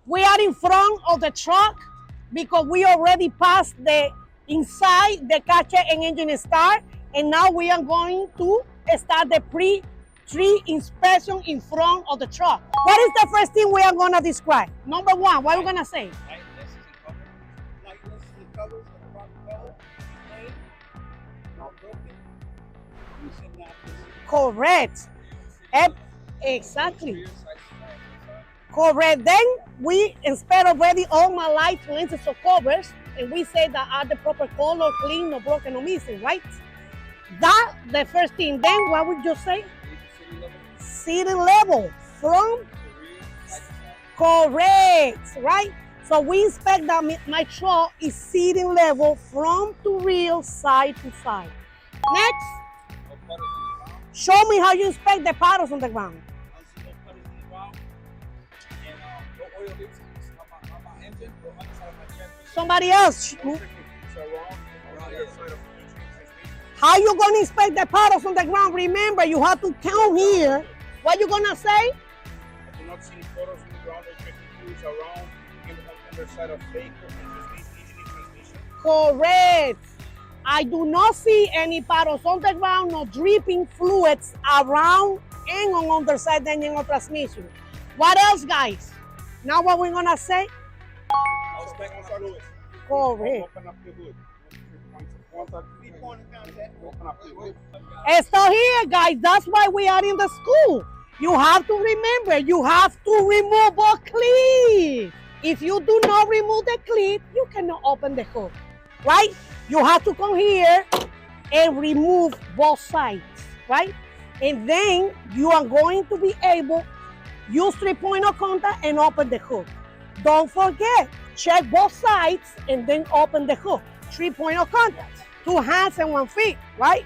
We are in front of the truck because we already passed the inside the catcher and engine start, and now we are going to start the pre-tree inspection in front of the truck. What is the first thing we are going to describe? Number one, what are we going to say? Lightness in covers of the rock color, plain, not broken. You should not Correct. Exactly. Correct. Then we inspect already all my lights, lenses, or covers, and we say that are the proper color, clean, no broken, no missing, right? That the first thing. Then what would you say? Seating level from correct, right? So we inspect that my truck is seating level from to rear, side to side. Next, show me how you inspect the puddles on the ground. Somebody else. How you gonna inspect the puddles on the ground? Remember, you have to count here. What you gonna say? I do not see any photos on the ground or checking fluids around in the underside of vehicle and engine transmission. Correct. I do not see any puddles on the ground, no dripping fluids around and on underside the engine or transmission. What else, guys? Now what we're gonna say? I'll inspect on fluids. Correct. Open up the hood. Three-point contact. Open up the hood. So here, guys, that's why we are in the school. You have to remember, you have to remove a clip. If you do not remove the clip, you cannot open the hood, right? You have to come here and remove both sides, right? And then you are going to be able to use 3-point of contact and open the hood. Don't forget, check both sides and then open the hood. 3-point of contact, 2 hands and 1 feet, right?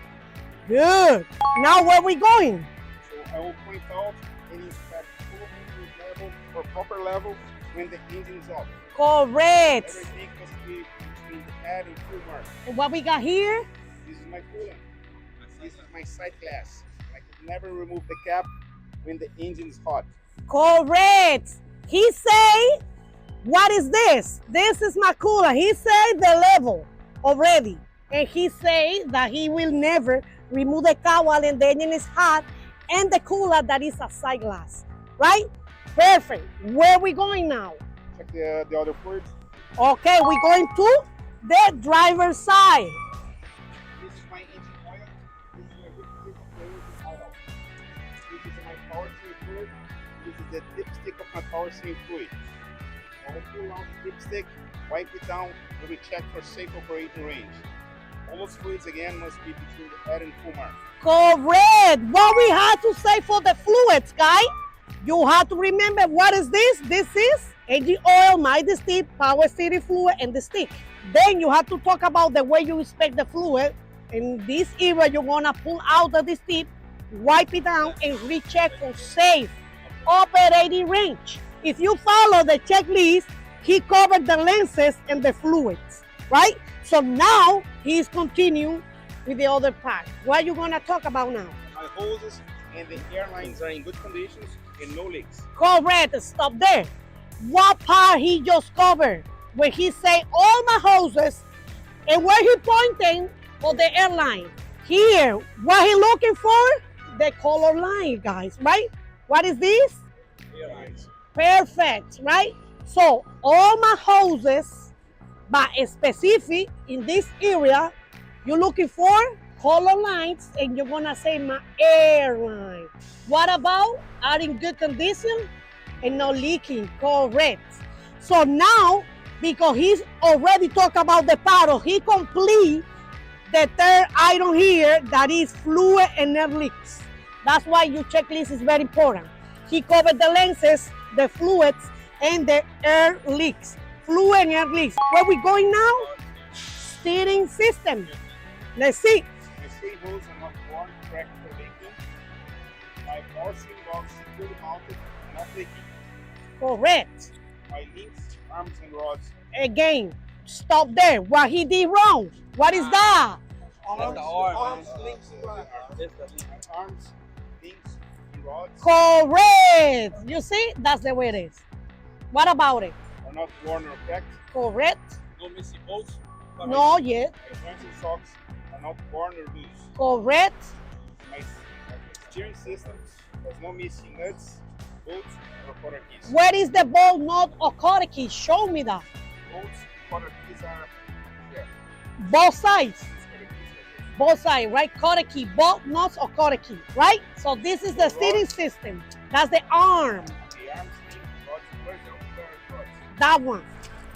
Good. Now where we going? So I will point out and inspect full level or proper level when the engine is off. Correct. Everything must be between the head and full mark. And what we got here? This is my coolant. This is my sight glass. I could never remove the cap when the engine is hot. Correct. He say, what is this? This is my coolant. He say the level already. And he say that he will never remove the cap while the engine is hot and the coolant that is a sight glass, right? Perfect. Where are we going now? Check the other fluids. Okay, we're going to the driver's side. This is my engine oil. This is my dipstick of the engine oil. This is my power steering fluid. This is the dipstick of my power steering fluid. I will pull out the dipstick, wipe it down, and we check for safe operating range. All those fluids again must be between the head and full mark. Correct. What we have to say for the fluids, guys, you have to remember what is this? This is engine oil, my distip, power steering fluid, and the stick. Then you have to talk about the way you inspect the fluid. In this area, you're gonna pull out the distip, wipe it down, and recheck for safe operating range. If you follow the checklist, he covered the lenses and the fluids, right? So now he's continuing with the other part. What are you gonna talk about now? My hoses and the airlines are in good conditions and no leaks. Correct, stop there. What part he just covered? When he say all my hoses, and where he pointing for the airline. Here, what he looking for? The color line, guys, right? What is this? Airlines. Perfect, right? So all my hoses, but specific in this area, you're looking for color lines, and you're gonna say my airline. What about are in good condition and no leaking? Correct. So now, because he's already talked about the paddle, he complete the third item here, that is fluid and air leaks. That's why your checklist is very important. He covered the lenses, the fluids, and the air leaks. Fluid and air leaks. Where we going now? Steering system. Let's see. My steering hose are not worn, cracked, or leaking. My power steering box is securely mounted and not leaking. Correct. My links, arms, and rods. Again, stop there. What he did wrong? What is that? Arms, links, and rods. Arms, links, and rods. Correct. You see, that's the way it is. What about it? Are not worn or cracked. Correct? No missing bolts. No yet. My joints and socks are not worn or loose. Correct? My steering system has no missing nuts, bolts, or quarter keys. Where is the bolt, nut, or quarter key? Show me that. Bolts, quarter keys are here. Both sides. These quarter keys are here. Both sides, right? Quarter key, bolt, nuts, or quarter key, right? So this is the steering system. That's the arm. The arms, rods, where's the rods? That one,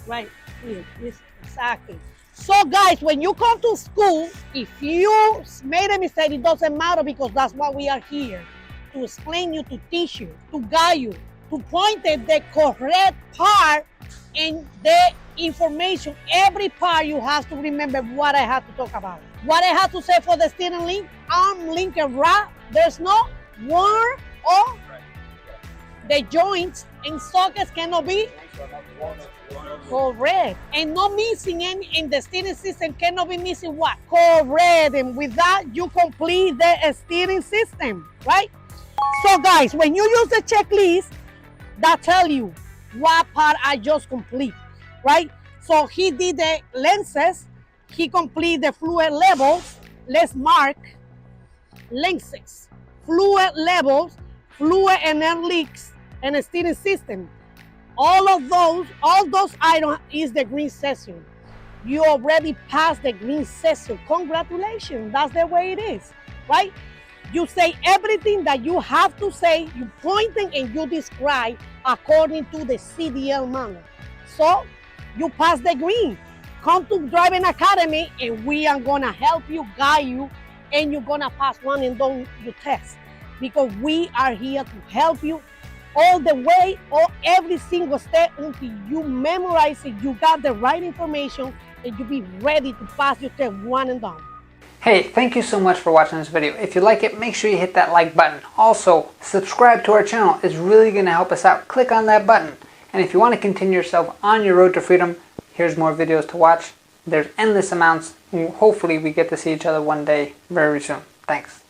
right? Here, this, exactly. So guys, when you come to school, if you made a mistake, it doesn't matter because that's why we are here. To explain you, to teach you, to guide you, to point at the correct part and the information. Every part you have to remember what I have to talk about. What I have to say for the steering link, arm, link, and rod. There's no worn or the joints and sockets cannot be correct. And no missing any in the steering system cannot be missing what? Correct. And with that, you complete the steering system, right? So guys, when you use the checklist, that tell you what part I just complete, right? So he did the lenses, he complete the fluid levels. Let's mark lenses, fluid levels, fluid and air leaks, and a steering system. All those items is the green section. You already passed the green section. Congratulations, that's the way it is, right? You say everything that you have to say, you pointing and you describe according to the CDL manual. So you pass the green. Come to Driving Academy and we are gonna help you, guide you, and you're gonna pass one and done your test. Because we are here to help you all the way or every single step until you memorize it, you got the right information, and you be ready to pass your test one and done. Hey, thank you so much for watching this video. If you like it, make sure you hit that like button. Also, subscribe to our channel. It's really going to help us out. Click on that button. And if you want to continue yourself on your road to freedom, here's more videos to watch. There's endless amounts. Hopefully we get to see each other one day very soon. Thanks.